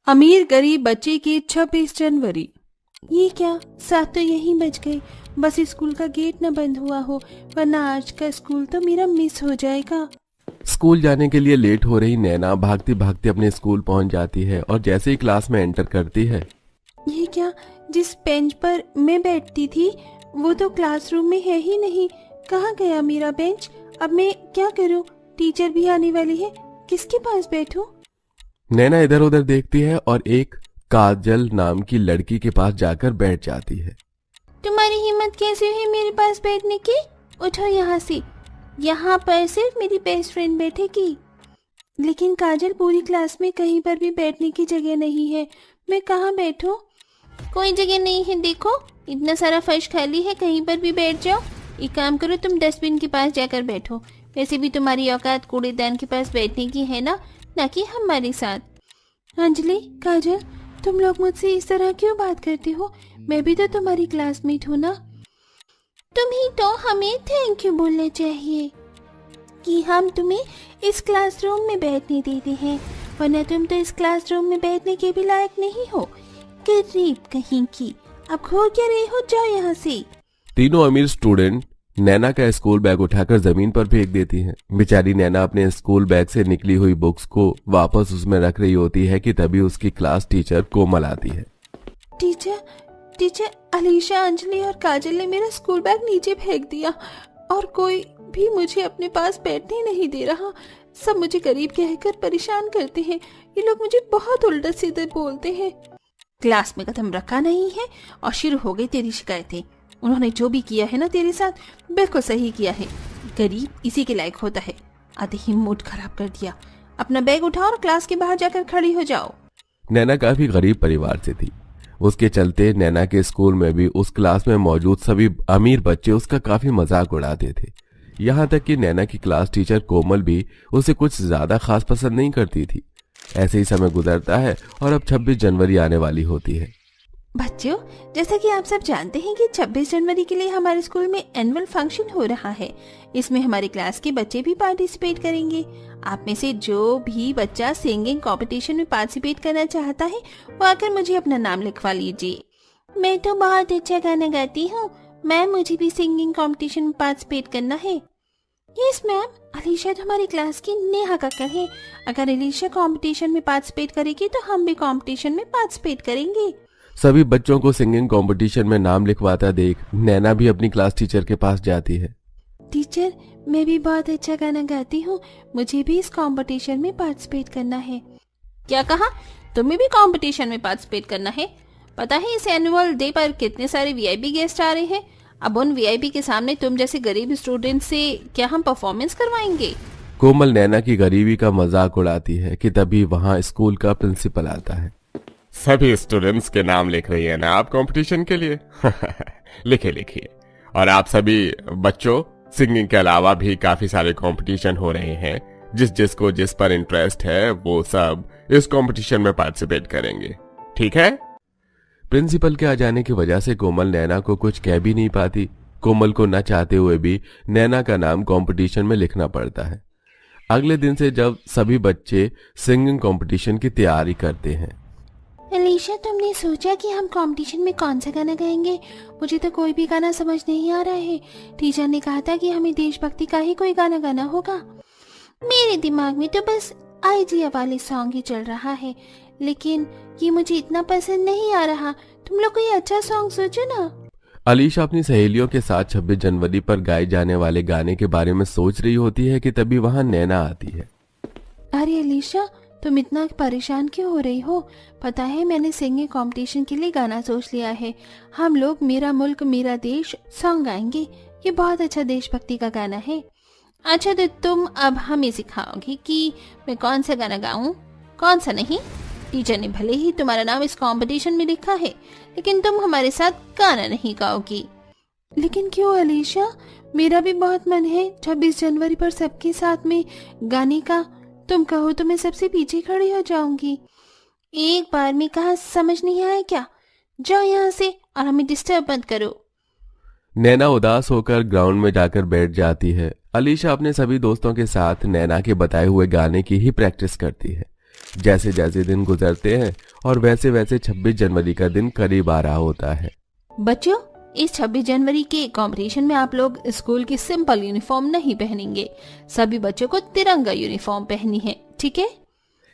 अमीर गरीब बच्चे की 26 जनवरी। ये क्या, 7 तो यहीं बज गए। बस स्कूल का गेट न बंद हुआ हो, वरना आज का स्कूल तो मेरा मिस हो जाएगा। स्कूल जाने के लिए लेट हो रही नैना भागते भागते अपने स्कूल पहुंच जाती है और जैसे ही क्लास में एंटर करती है। ये क्या, जिस बेंच पर मैं बैठती थी वो तो क्लासरूम में है ही नहीं। कहाँ गया मेरा बेंच? अब मैं क्या करूँ? टीचर भी आने वाली है, किसके पास बैठूं? नैना इधर उधर देखती है और एक काजल नाम की लड़की के पास जाकर बैठ जाती है। तुम्हारी हिम्मत कैसे हुई मेरे पास बैठने की? उठो यहाँ से, यहाँ पर सिर्फ मेरी बेस्ट फ्रेंड बैठेगी। लेकिन काजल, पूरी क्लास में कहीं पर भी बैठने की जगह नहीं है, मैं कहाँ बैठूं? कोई जगह नहीं है, देखो इतना सारा फर्श खाली है, कहीं पर भी बैठ जाओ। एक काम करो, तुम डस्टबिन के पास जाकर बैठो। वैसे भी तुम्हारी औकात कूड़ेदान के पास बैठने की है ना कि हमारे साथ। अंजलि, काजल, तुम लोग मुझसे इस तरह क्यों बात करते हो? मैं भी तो तुम्हारी क्लासमेट हूँ ना। तुम्हें तो हमें थैंक यू बोलना चाहिए कि हम तुम्हें इस क्लासरूम में बैठने देते हैं, वरना तुम तो इस क्लासरूम में बैठने के भी लायक नहीं हो। गरीब कहीं की, अब खो क्या रहे हो? जाओ यहाँ से। तीनों अमीर स्टूडेंट नैना का स्कूल बैग उठाकर जमीन पर फेंक देती हैं। बेचारी नैना अपने स्कूल बैग से निकली हुई बुक्स को वापस उसमें रख रही होती है कि तभी उसकी क्लास टीचर कोमल आती है। टीचर, अलीशा, अंजलि और काजल ने मेरा स्कूल बैग नीचे फेंक दिया और कोई भी मुझे अपने पास बैठने नहीं दे रहा। सब मुझे गरीब कहकर परेशान करते हैं। ये लोग मुझे बहुत उल्टा सीधे बोलते हैं। क्लास में कदम रखा नहीं है और शुरू हो गई तेरी शिकायतें। उन्होंने जो भी किया है ना तेरे साथ, बिल्कुल सही किया है। गरीब इसी के लायक होता है। आधे ही मूड खराब कर दिया। अपना बैग उठाओ और क्लास के बाहर जाकर खड़ी हो जाओ। नैना काफी गरीब परिवार से थी, उसके चलते नैना के स्कूल में भी उस क्लास में मौजूद सभी अमीर बच्चे उसका काफी मजाक उड़ाते थे। यहाँ तक कि नैना की क्लास टीचर कोमल भी उसे कुछ ज्यादा खास पसंद नहीं करती थी। ऐसे ही समय गुजरता है और अब 26 जनवरी आने वाली होती है। बच्चों, जैसा कि आप सब जानते हैं कि 26 जनवरी के लिए हमारे स्कूल में एनुअल फंक्शन हो रहा है। इसमें हमारी क्लास के बच्चे भी पार्टिसिपेट करेंगे। आप में से जो भी बच्चा सिंगिंग कंपटीशन में पार्टिसिपेट करना चाहता है वो आकर मुझे अपना नाम लिखवा लीजिए। मैं तो बहुत अच्छा गाना गाती हूँ मैम, मुझे भी सिंगिंग कंपटीशन में पार्टिसिपेट करना है। यस मैम, अलीशा तो हमारी क्लास की नेहा कक्कड़ है। अगर अलीशा कंपटीशन में पार्टिसिपेट करेगी तो हम भी कंपटीशन में पार्टिसिपेट करेंगे। सभी बच्चों को सिंगिंग कंपटीशन में नाम लिखवाता देख नैना भी अपनी क्लास टीचर के पास जाती है। टीचर, मैं भी बहुत अच्छा गाना गाती हूँ, मुझे भी इस कंपटीशन में पार्टिसिपेट करना है। क्या कहा? तुम्हें भी कंपटीशन में पार्टिसिपेट करना है? पता है इस एनुअल डे पर कितने सारे वीआईपी गेस्ट आ रहे हैं। अब उन वीआईपी के सामने तुम जैसे गरीब स्टूडेंट से क्या हम परफॉर्मेंस करवाएंगे? कोमल नैना की गरीबी का मजाक उड़ाती है कि तभी वहाँ स्कूल का प्रिंसिपल आता है। सभी स्टूडेंट्स के नाम लिख रही है ना आप कंपटीशन के लिए? लिखिए। और आप सभी बच्चों, सिंगिंग के अलावा भी काफी सारे कंपटीशन हो रहे हैं। जिसको जिस पर इंटरेस्ट है वो सब इस कंपटीशन में पार्टिसिपेट करेंगे, ठीक है? प्रिंसिपल के आ जाने की वजह से कोमल नैना को कुछ कह भी नहीं पाती। कोमल को न चाहते हुए भी नैना का नाम कंपटीशन में लिखना पड़ता है। अगले दिन से जब सभी बच्चे सिंगिंग कंपटीशन की तैयारी करते हैं। अलीशा, तुमने सोचा कि हम कंपटीशन में कौन सा गाना गाएंगे? मुझे तो कोई भी गाना समझ नहीं आ रहा है। टीचर ने कहा था कि हमें देशभक्ति का ही कोई गाना गाना होगा। मेरे दिमाग में तो बस आइडिया वाले सॉन्ग ही चल रहा है, लेकिन ये मुझे इतना पसंद नहीं आ रहा। तुम लोग कोई अच्छा सॉन्ग सोचो ना। अलीशा अपनी सहेलियों के साथ 26 जनवरी पर गाए जाने वाले गाने के बारे में सोच रही होती है कि तभी वहां नैना आती है। अरे अलीशा, तुम इतना परेशान क्यों हो रही हो? पता है मैंने सिंगिंग कंपटीशन के लिए गाना सोच लिया है। हम लोग मेरा मुल्क मेरा देश सॉन्ग गाएंगे। ये बहुत अच्छा देशभक्ति का गाना है। अच्छा, तो तुम अब हमें सिखाओगी कि मैं कौन सा गाना गाऊं, कौन सा नहीं। टीचर ने भले ही तुम्हारा नाम इस कंपटीशन में लिखा है, लेकिन तुम हमारे साथ गाना नहीं गाओगी। लेकिन क्यों अलीशा? मेरा भी बहुत मन है 26 जनवरी पर सबके साथ में गाने का। तुम कहो तो मैं सबसे पीछे खड़ी हो जाऊंगी। एक बार में कहा, समझ नहीं आया क्या? जाओ यहाँ से और हमें डिस्टर्ब मत करो। नैना उदास होकर ग्राउंड में जाकर बैठ जाती है। अलीशा अपने सभी दोस्तों के साथ नैना के बताए हुए गाने की ही प्रैक्टिस करती है। जैसे जैसे दिन गुजरते हैं और वैसे वैसे 26 जनवरी का दिन करीब आ रहा होता है। बच्चों, इस 26 जनवरी के कंपटीशन में आप लोग स्कूल की सिंपल यूनिफॉर्म नहीं पहनेंगे। सभी बच्चों को तिरंगा यूनिफॉर्म पहननी है, ठीक है?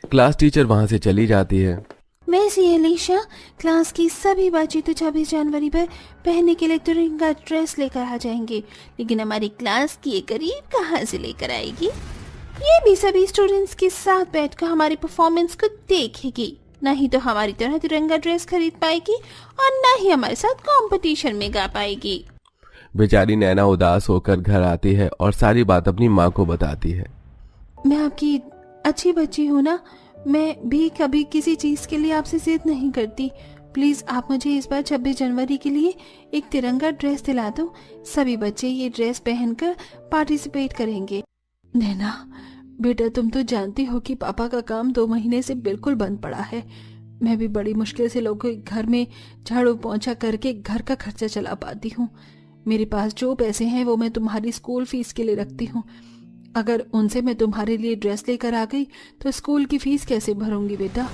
क्लास टीचर वहां से चली जाती है। वैसे अलीशा, क्लास की सभी बच्चे तो 26 जनवरी पर पहनने के लिए तिरंगा ड्रेस लेकर आ जाएंगे, लेकिन हमारी क्लास की एक गरीब कहाँ से लेकर आएगी? ये भी सभी स्टूडेंट्स के साथ बैठकर हमारी परफॉर्मेंस को देखेगी, नहीं तो हमारी तरह तिरंगा ड्रेस खरीद पाएगी और न ही हमारे साथ कंपटीशन में गा पाएगी। बेचारी नैना उदास होकर घर आती है और सारी बात अपनी माँ को बताती है। मैं आपकी अच्छी बच्ची हूँ ना, मैं भी कभी किसी चीज के लिए आपसे जिद नहीं करती। प्लीज आप मुझे इस बार 26 जनवरी के लिए एक तिरंगा ड्रेस दिला दो। सभी बच्चे ये ड्रेस पहनकर पार्टिसिपेट करेंगे। नैना बेटा, तुम तो जानती हो कि पापा का काम 2 महीने से बिल्कुल बंद पड़ा है। मैं भी बड़ी मुश्किल से लोगों के घर में झाड़ू पोंछा करके घर का खर्चा चला पाती हूँ। मेरे पास जो पैसे हैं वो मैं तुम्हारी स्कूल फीस के लिए रखती हूँ। अगर उनसे मैं तुम्हारे लिए ड्रेस लेकर आ गई तो स्कूल की फीस कैसे भरूंगी बेटा?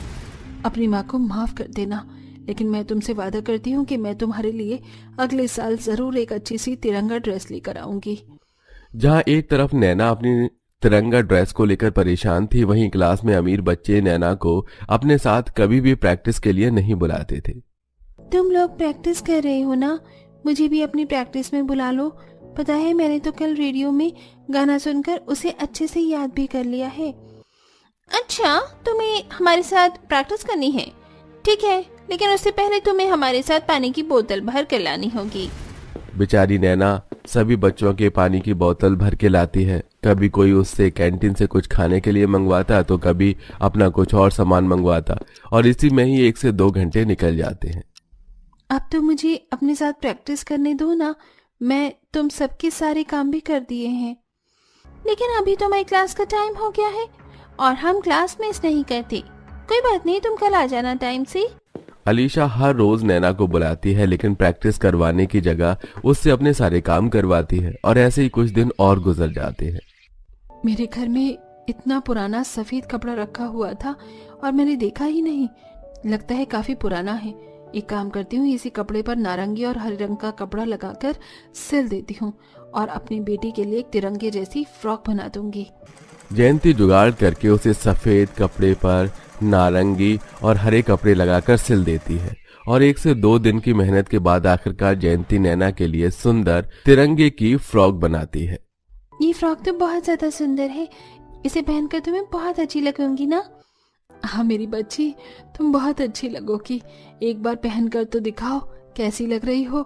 अपनी माँ को माफ कर देना, लेकिन मैं तुमसे वादा करती हूँ कि मैं तुम्हारे लिए अगले साल जरूर एक अच्छी सी तिरंगा ड्रेस लेकर आऊंगी। जहाँ एक तरफ नैना अपनी तिरंगा ड्रेस को लेकर परेशान थी, वहीं क्लास में अमीर बच्चे नैना को अपने साथ कभी भी प्रैक्टिस के लिए नहीं बुलाते थे। तुम लोग प्रैक्टिस कर रहे हो ना, मुझे भी अपनी प्रैक्टिस में बुला लो। पता है, मैंने तो कल रेडियो में गाना सुनकर उसे अच्छे से याद भी कर लिया है। अच्छा, तुम्हें हमारे साथ प्रैक्टिस करनी है? ठीक है, लेकिन उससे पहले तुम्हें हमारे साथ पानी की बोतल भर कर लानी होगी। बेचारी नैना सभी बच्चों के पानी की बोतल भर के लाती है। कभी कोई उससे कैंटीन से कुछ खाने के लिए मंगवाता तो कभी अपना कुछ और सामान मंगवाता, और इसी में ही 1 से 2 घंटे निकल जाते हैं। अब तो मुझे अपने साथ प्रैक्टिस करने दो ना, मैं तुम सबके सारे काम भी कर दिए हैं। लेकिन अभी तो हमारी क्लास का टाइम हो गया है और हम क्लास मिस नहीं करते। कोई बात नहीं, तुम कल आ जाना टाइम से। अलीशा हर रोज नैना को बुलाती है, लेकिन प्रैक्टिस करवाने की जगह उससे अपने सारे काम करवाती है, और ऐसे ही कुछ दिन और गुजर जाते हैं। मेरे घर में इतना पुराना सफेद कपड़ा रखा हुआ था और मैंने देखा ही नहीं। लगता है काफी पुराना है। एक काम करती हूँ, इसी कपड़े पर नारंगी और हरे रंग का कपड़ा लगाकर सिल देती हूँ और अपनी बेटी के लिए एक तिरंगे जैसी फ्रॉक बना दूंगी। जयंती जुगाड़ करके उसे सफेद कपड़े पर नारंगी और हरे कपड़े लगाकर सिल देती है, और 1 से 2 दिन की मेहनत के बाद आखिरकार जयंती नैना के लिए सुंदर तिरंगे की फ्रॉक बनाती है। ये फ्रॉक तो बहुत ज्यादा सुंदर है, इसे पहनकर तुम्हें बहुत अच्छी लगूंगी ना? हाँ मेरी बच्ची, तुम बहुत अच्छी लगोगी। एक बार पहनकर तो दिखाओ कैसी लग रही हो।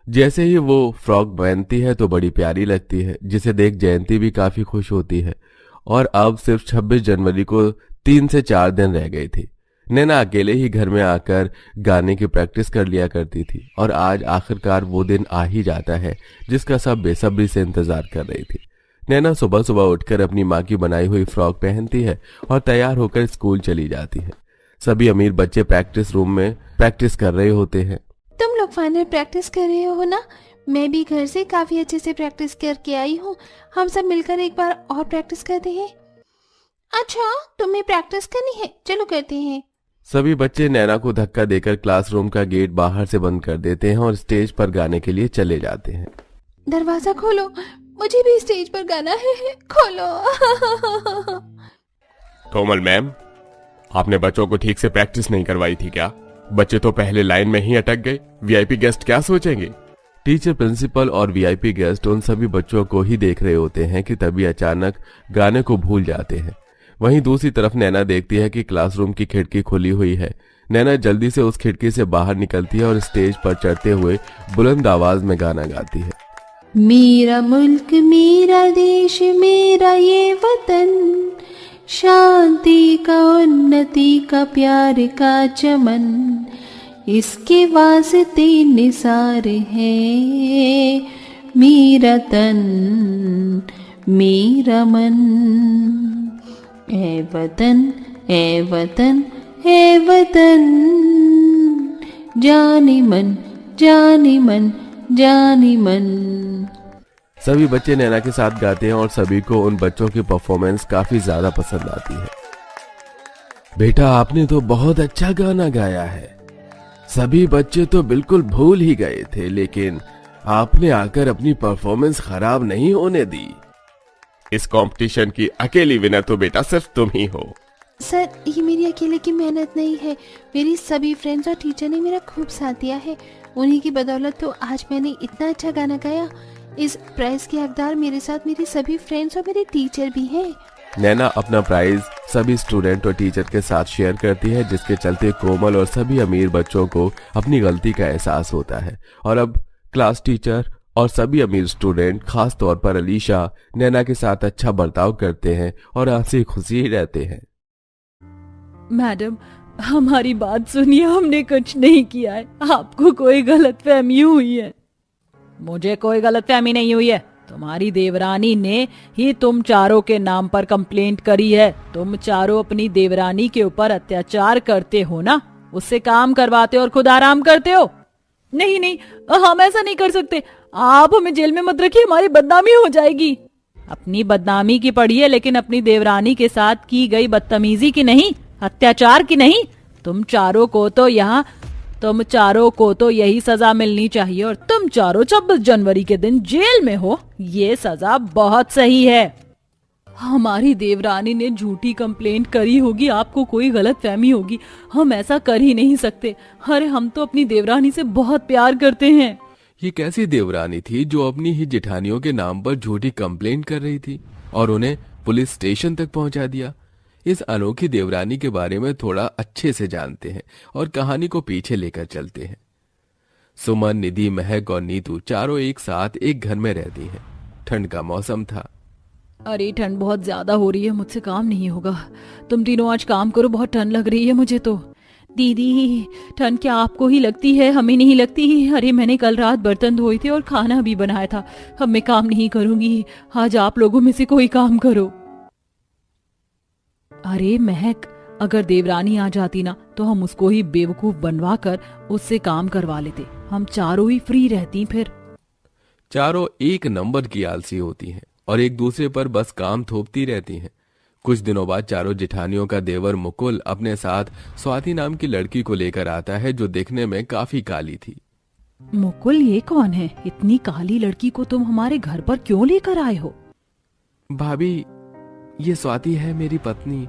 जैसे ही वो फ्रॉक पहनती है तो बड़ी प्यारी लगती है, जिसे देख जयंती भी काफी खुश होती है। और अब सिर्फ 26 जनवरी को 3 से 4 दिन रह गए थे। नैना अकेले ही घर में आकर गाने की प्रैक्टिस कर लिया करती थी, और आज आखिरकार वो दिन आ ही जाता है जिसका सब बेसब्री से इंतजार कर रही थी। नैना सुबह सुबह उठकर अपनी माँ की बनाई हुई फ्रॉक पहनती है और तैयार होकर स्कूल चली जाती है। सभी अमीर बच्चे प्रैक्टिस रूम में प्रैक्टिस कर रहे होते हैं। तुम लोग फाइनल प्रैक्टिस कर रहे हो ना? मैं भी घर से काफी अच्छे से प्रैक्टिस करके आई हूँ। हम सब मिलकर एक बार और प्रैक्टिस करते हैं। अच्छा, तुम्हें प्रैक्टिस करनी है? चलो करते हैं। सभी बच्चे नैना को धक्का देकर क्लासरूम का गेट बाहर से बंद कर देते हैं और स्टेज पर गाने के लिए चले जाते हैं। दरवाजा खोलो, मुझे भी स्टेज पर गाना है। खोलो। कोमल मैम, आपने बच्चों को ठीक से प्रैक्टिस नहीं करवाई थी क्या? बच्चे तो पहले लाइन में ही अटक गए। वीआईपी गेस्ट क्या सोचेंगे? टीचर, प्रिंसिपल और वीआईपी गेस्ट उन सभी बच्चों को ही देख रहे होते हैं कि तभी अचानक गाने को भूल जाते हैं। वहीं दूसरी तरफ नैना देखती है कि क्लासरूम की खिड़की खुली हुई है। नैना जल्दी से उस खिड़की से बाहर निकलती है और स्टेज पर चढ़ते हुए बुलंद आवाज में गाना गाती है। मेरा मुल्क, मेरा देश, मेरा ये वतन, शांति का, उन्नति का, प्यार का चमन, इसके वास्ते निसार है मेरा तन, मेरा मन। ए वतन, ए वतन, ए वतन, जाने मन, जाने मन, जाने मन। सभी बच्चे नैना के साथ गाते हैं और सभी को उन बच्चों की परफॉर्मेंस काफी ज्यादा पसंद आती है। बेटा आपने तो बहुत अच्छा गाना गाया है। सभी बच्चे तो बिल्कुल भूल ही गए थे, लेकिन आपने आकर अपनी परफॉर्मेंस खराब नहीं होने दी। इस कंपटीशन की अकेली विनर तो बेटा सिर्फ तुम ही हो। सर, ये मेरी अकेले की मेहनत नहीं है, मेरी सभी फ्रेंड्स और टीचर ने मेरा खूब साथ दिया है। उन्हीं की बदौलत तो आज मैंने इतना अच्छा गाना गाया। इस प्राइज के हकदार मेरे साथ मेरे सभी फ्रेंड्स और मेरे टीचर भी हैं। नैना अपना प्राइज सभी स्टूडेंट और टीचर के साथ शेयर करती है, जिसके चलते कोमल और सभी अमीर बच्चों को अपनी गलती का एहसास होता है। और अब क्लास टीचर और सभी अमीर स्टूडेंट, खास तौर पर अलीशा, नैना के साथ अच्छा बर्ताव करते हैं और हंसी खुशी रहते हैं। मैडम, हमारी बात सुनिए, हमने कुछ नहीं किया है, आपको कोई गलतफहमी हुई है। मुझे कोई गलतफहमी नहीं हुई है, तुम्हारी देवरानी ने ही तुम चारों के नाम पर कंप्लेंट करी है। तुम चारों अपनी देवरानी के ऊपर अत्याचार करते हो ना, उससे काम करवाते हो और खुद आराम करते हो। नहीं नहीं, हम ऐसा नहीं कर सकते, आप हमें जेल में मत रखिए, हमारी बदनामी हो जाएगी। अपनी बदनामी की पढ़िए, लेकिन अपनी देवरानी के साथ की गई बदतमीजी की नहीं, अत्याचार की नहीं। तुम चारों को तो यही सजा मिलनी चाहिए और तुम चारों 26 जनवरी के दिन जेल में हो, ये सजा बहुत सही है। हमारी देवरानी ने झूठी कंप्लेंट करी होगी, आपको कोई गलतफहमी होगी, हम ऐसा कर ही नहीं सकते। अरे हम तो अपनी देवरानी से बहुत प्यार करते हैं। ये कैसी देवरानी थी जो अपनी ही जेठानियों के नाम पर झूठी कंप्लेंट कर रही थी और उन्हें पुलिस स्टेशन तक पहुंचा दिया। इस अनोखी देवरानी के बारे में थोड़ा अच्छे से जानते हैं और कहानी को पीछे लेकर चलते हैं। सुमन, निधि, महक और नीतू चारों एक साथ एक घर में रहती हैं। ठंड का मौसम था। अरे ठंड बहुत ज्यादा हो रही है, मुझसे काम नहीं होगा, तुम तीनों आज काम करो, बहुत ठंड लग रही है मुझे तो। दीदी, ठंड क्या आपको ही लगती है, हमें नहीं लगती? अरे मैंने कल रात बर्तन धोए थे और खाना भी बनाया था, अब मैं काम नहीं करूंगी, आज आप लोगों में से कोई काम करो। अरे महक, अगर देवरानी आ जाती ना तो हम उसको ही बेवकूफ बनवा कर उससे काम करवा लेते, हम चारों ही फ्री रहती फिर। चारों एक नंबर की आलसी होती हैं और एक दूसरे पर बस काम थोपती रहती हैं। कुछ दिनों बाद चारों जेठानियों का देवर मुकुल अपने साथ स्वाति नाम की लड़की को लेकर आता है, जो देखने में काफी काली थी। मुकुल, ये कौन है? इतनी काली लड़की को तुम हमारे घर पर क्यों लेकर आए हो? भाभी, ये स्वाति है मेरी पत्नी।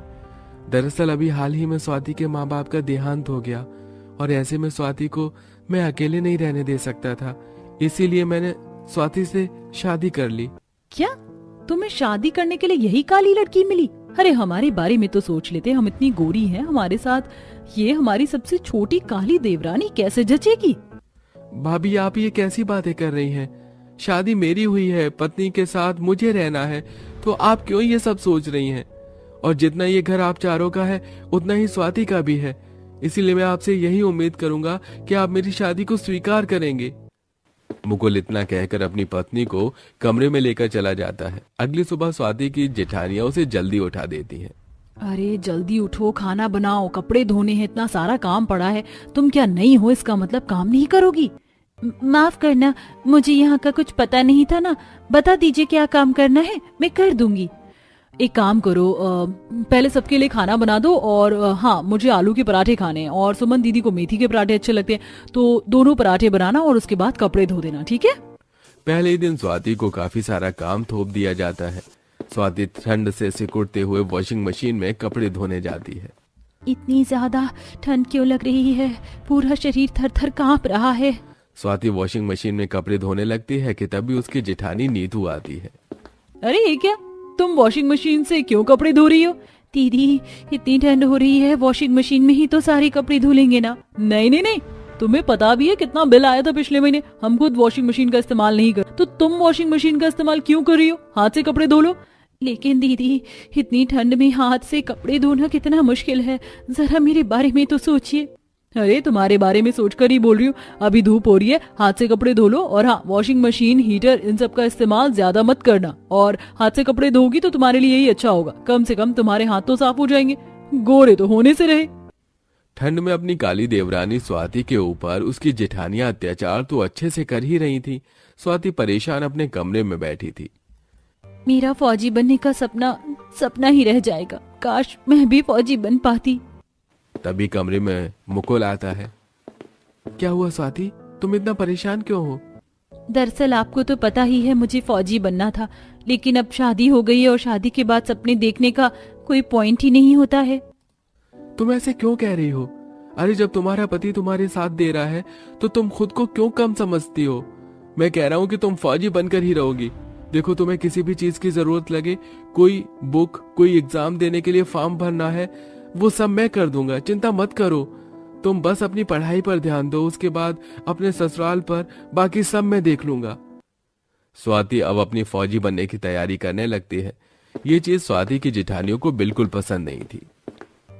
दरअसल अभी हाल ही में स्वाति के माँ बाप का देहांत हो गया और ऐसे में स्वाति को मैं अकेले नहीं रहने दे सकता था, इसीलिए मैंने स्वाति से शादी कर ली। क्या तुम्हें शादी करने के लिए यही काली लड़की मिली? अरे हमारे बारे में तो सोच लेते, हम इतनी गोरी हैं, हमारे साथ ये हमारी सबसे छोटी काली देवरानी कैसे जचेगी? भाभी, आप ये कैसी बातें कर रही हैं? शादी मेरी हुई है, पत्नी के साथ मुझे रहना है, तो आप क्यों ये सब सोच रही हैं? और जितना ये घर आप चारों का है उतना ही स्वाति का भी है, इसीलिए मैं आपसे यही उम्मीद करूंगा कि आप मेरी शादी को स्वीकार करेंगे। मुकुल इतना कहकर अपनी पत्नी को कमरे में लेकर चला जाता है। अगली सुबह स्वाति की जेठानियां उसे जल्दी उठा देती हैं। अरे जल्दी उठो, खाना बनाओ, कपड़े धोने हैं, इतना सारा काम पड़ा है, तुम क्या नहीं हो इसका मतलब काम नहीं करोगी? माफ करना, मुझे यहाँ का कुछ पता नहीं था ना, बता दीजिए क्या काम करना है, मैं कर दूंगी। एक काम करो, पहले सबके लिए खाना बना दो और हाँ, मुझे आलू के पराठे खाने हैं और सुमन दीदी को मेथी के पराठे अच्छे लगते हैं, तो दोनों पराठे बनाना और उसके बाद कपड़े धो देना, ठीक है? पहले दिन स्वाति को काफी सारा काम थोप दिया जाता है। स्वाति ठंड से सिकुड़ते हुए वॉशिंग मशीन में कपड़े धोने जाती है। इतनी ज्यादा ठंड क्यों लग रही है? पूरा शरीर थर थर कांप रहा है। स्वाति वॉशिंग मशीन में कपड़े धोने लगती है कि तभी उसकी जेठानी नीतू आती है। अरे ये क्या, तुम वॉशिंग मशीन से क्यों कपड़े धो रही हो? दीदी, इतनी ठंड हो रही है, वॉशिंग मशीन में ही तो सारे कपड़े धुलेंगे ना। नहीं नहीं नहीं, तुम्हें पता भी है कितना बिल आया था पिछले महीने, हम खुद वॉशिंग मशीन का इस्तेमाल नहीं कर, तो तुम वॉशिंग मशीन का इस्तेमाल क्यों कर रही हो? हाथ से कपड़े धो लो। लेकिन दीदी, इतनी ठंड में हाथ से कपड़े धोना कितना मुश्किल है, जरा मेरे बारे में तो सोचिए। अरे तुम्हारे बारे में सोचकर ही बोल रही हूँ, अभी धूप हो रही है, हाथ से कपड़े धो लो, और हाँ, वॉशिंग मशीन, हीटर, इन सब का इस्तेमाल ज्यादा मत करना, और हाथ से कपड़े धोगी तो तुम्हारे लिए यही अच्छा होगा, कम से कम तुम्हारे हाथ तो साफ हो जाएंगे, गोरे तो होने से रहे। ठंड में अपनी काली देवरानी स्वाति के ऊपर उसकी जेठानियां अत्याचार तो अच्छे से कर ही रही थी। स्वाति परेशान अपने कमरे में बैठी थी। मेरा फौजी बनने का सपना ही रह जाएगा, काश मैं भी फौजी बन पाती। तभी कमरे में मुकुल आता है। क्या हुआ स्वाति, तुम इतना परेशान क्यों हो? दरअसल आपको तो पता ही है मुझे फौजी बनना था, लेकिन अब शादी हो गई है और शादी के बाद सपने देखने का कोई पॉइंट ही नहीं होता है। तुम ऐसे क्यों कह रही हो? अरे जब तुम्हारा पति तुम्हारे साथ दे रहा है तो तुम खुद को क्यों कम समझती हो? मैं कह रहा हूँ कि तुम फौजी बनकर ही रहोगी। देखो, तुम्हें किसी भी चीज की जरूरत लगे, कोई बुक, कोई एग्जाम देने के लिए फॉर्म भरना है, वो सब मैं कर दूंगा, चिंता मत करो। तुम बस अपनी पढ़ाई पर ध्यान दो, उसके बाद अपने ससुराल पर, बाकी सब मैं देख लूंगा। स्वाति अब अपनी फौजी बनने की तैयारी करने लगती है। ये चीज स्वाति की जेठानियों को बिल्कुल पसंद नहीं थी।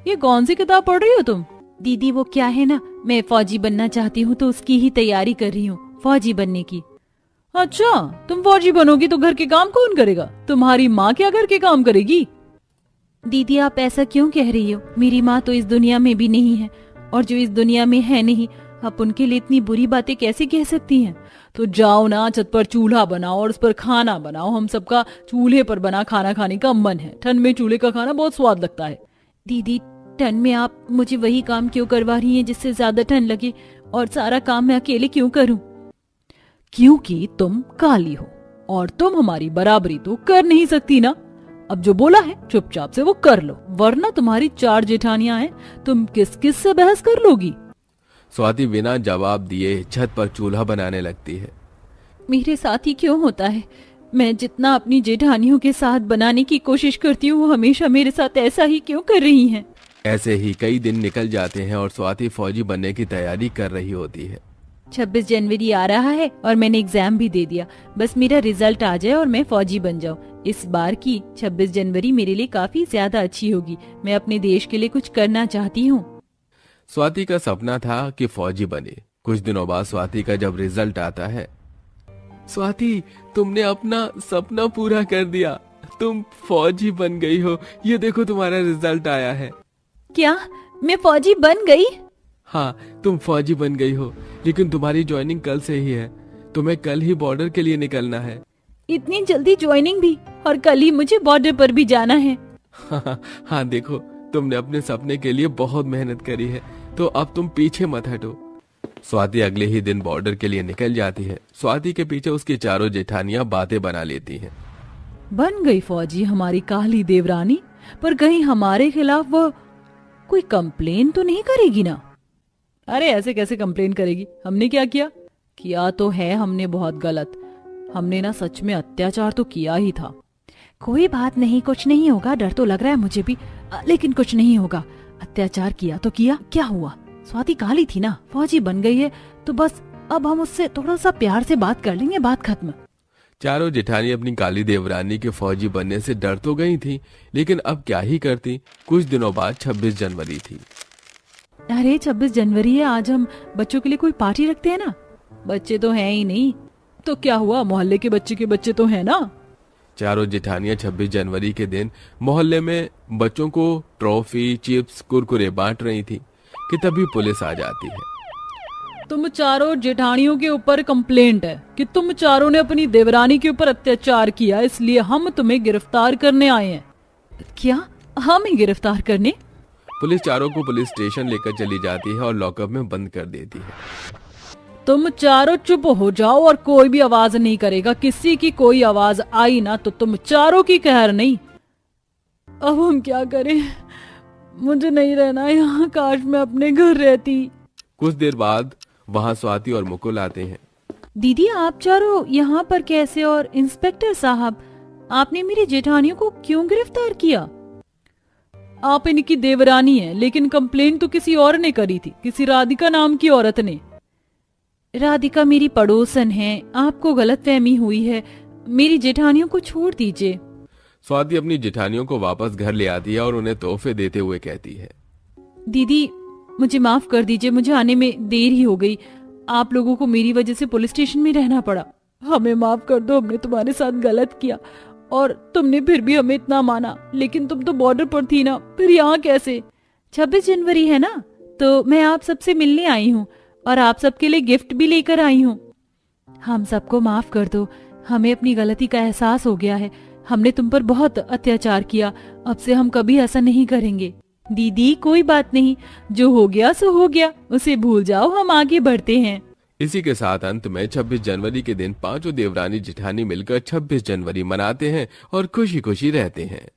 ये कौन सी किताब पढ़ रही हो तुम? दीदी वो क्या है ना, मैं फौजी बनना चाहती हूँ तो उसकी ही तैयारी कर रही हूँ, फौजी बनने की। अच्छा, तुम फौजी बनोगी तो घर के काम कौन करेगा? तुम्हारी माँ क्या घर के काम करेगी? दीदी आप ऐसा क्यों कह रही हो? मेरी माँ तो इस दुनिया में भी नहीं है, और जो इस दुनिया में है नहीं, आप उनके लिए इतनी बुरी बातें कैसे कह सकती हैं? तो जाओ ना, छत पर चूल्हा बनाओ और उस पर खाना बनाओ। हम सबका चूल्हे पर बना खाना खाने का मन है। ठंड में चूल्हे का खाना बहुत स्वाद लगता है। दीदी ठंड में आप मुझे वही काम क्यों करवा रही हैं जिससे ज्यादा ठंड लगे, और सारा काम मैं अकेले क्यों करूं? क्योंकि तुम काली हो और तुम हमारी बराबरी तो कर नहीं सकती ना। अब जो बोला है चुपचाप से वो कर लो, वरना तुम्हारी 4 जेठानियां हैं, तुम किस किस से बहस कर लोगी? स्वाति बिना जवाब दिए छत पर चूल्हा बनाने लगती है। मेरे साथ ही क्यों होता है? मैं जितना अपनी जेठानियों के साथ बनाने की कोशिश करती हूँ, वो हमेशा मेरे साथ ऐसा ही क्यों कर रही हैं? ऐसे ही कई दिन निकल जाते हैं और स्वाति फौजी बनने की तैयारी कर रही होती है। 26 जनवरी आ रहा है और मैंने एग्जाम भी दे दिया। बस मेरा रिजल्ट आ जाए और मैं फौजी बन जाऊं। इस बार की 26 जनवरी मेरे लिए काफी ज्यादा अच्छी होगी। मैं अपने देश के लिए कुछ करना चाहती हूँ। स्वाति का सपना था कि फौजी बने। कुछ दिनों बाद स्वाति का जब रिजल्ट आता है, स्वाति तुमने अपना सपना पूरा कर दिया, तुम फौजी बन गई हो, ये देखो तुम्हारा रिजल्ट आया है। क्या मैं फौजी बन गई? हाँ, तुम फौजी बन गई हो, लेकिन तुम्हारी ज्वाइनिंग कल से ही है। तुम्हें कल ही बॉर्डर के लिए निकलना है। इतनी जल्दी ज्वाइनिंग भी? और कल ही मुझे बॉर्डर पर भी जाना है? हाँ देखो, तुमने अपने सपने के लिए बहुत मेहनत करी है, तो अब तुम पीछे मत हटो। स्वाति अगले ही दिन बॉर्डर के लिए निकल जाती है। स्वाति के पीछे उसकी 4 जेठानियां बातें बना लेती हैं। बन गई फौजी हमारी काली देवरानी, पर कहीं हमारे खिलाफ वो कोई कंप्लेन तो नहीं करेगी ना? अरे ऐसे कैसे कंप्लेन करेगी? हमने क्या किया? किया तो है हमने बहुत गलत। हमने ना सच में अत्याचार तो किया ही था। कोई बात नहीं, कुछ नहीं होगा। डर तो लग रहा है मुझे भी, लेकिन कुछ नहीं होगा। अत्याचार किया तो किया, क्या हुआ? स्वाति काली थी ना, फौजी बन गई है तो बस अब हम उससे थोड़ा सा प्यार से बात कर लेंगे, बात खत्म। 4 जेठानी अपनी काली देवरानी के फौजी बनने से डर तो गई थी, लेकिन अब क्या ही करती। कुछ दिनों बाद 26 जनवरी थी। अरे 26 जनवरी है, आज हम बच्चों के लिए कोई पार्टी रखते हैं ना। बच्चे तो हैं ही नहीं, तो क्या हुआ, मोहल्ले के बच्चे तो हैं ना। 4 जेठानियां 26 जनवरी के दिन मोहल्ले में बच्चों को ट्रॉफी, चिप्स, कुरकुरे बांट रही थी कि तभी पुलिस आ जाती है। तुम 4 जेठानियों के ऊपर कंप्लेंट है कि तुम 4 ने अपनी देवरानी के ऊपर अत्याचार किया, इसलिए हम तुम्हें गिरफ्तार करने आए हैं। क्या? हमें गिरफ्तार करने? पुलिस 4 को पुलिस स्टेशन लेकर चली जाती है और लॉकअप में बंद कर देती है। तुम 4 चुप हो जाओ और कोई भी आवाज नहीं करेगा। किसी की कोई आवाज आई ना तो तुम 4 की कहर नहीं। अब हम क्या करें? मुझे नहीं रहना यहाँ, काश मैं अपने घर रहती। कुछ देर बाद वहाँ स्वाति और मुकुल आते हैं। दीदी आप 4 यहाँ पर कैसे? और इंस्पेक्टर साहब, आपने मेरी जेठानियों को क्यों गिरफ्तार किया? आप इनकी देवरानी हैं, लेकिन कंप्लेंट तो किसी और ने करी थी, किसी राधिका नाम की औरत ने। राधिका मेरी पड़ोसन है, आपको गलतफहमी हुई है। मेरी जेठानियों को छोड़ दीजिए। स्वाति अपनी जेठानियों को वापस घर ले आती है और उन्हें तोहफे देते हुए कहती है, दीदी मुझे माफ कर दीजिए, मुझे आने में देर ही हो गई। आप लोगों को मेरी वजह से पुलिस स्टेशन में रहना पड़ा। हमें माफ कर दो, हमने तुम्हारे साथ गलत किया और तुमने फिर भी हमें इतना माना, लेकिन तुम तो बॉर्डर पर थी ना, फिर यहाँ कैसे? 26 जनवरी है ना, तो मैं आप सबसे मिलने आई हूँ और आप सबके लिए गिफ्ट भी लेकर आई हूँ। हम सबको माफ कर दो, हमें अपनी गलती का एहसास हो गया है। हमने तुम पर बहुत अत्याचार किया, अब से हम कभी ऐसा नहीं करेंगे। दीदी कोई बात नहीं, जो हो गया सो हो गया, उसे भूल जाओ, हम आगे बढ़ते हैं। इसी के साथ अंत में 26 जनवरी के दिन पांचों देवरानी जिठानी मिलकर 26 जनवरी मनाते हैं और खुशी खुशी रहते हैं।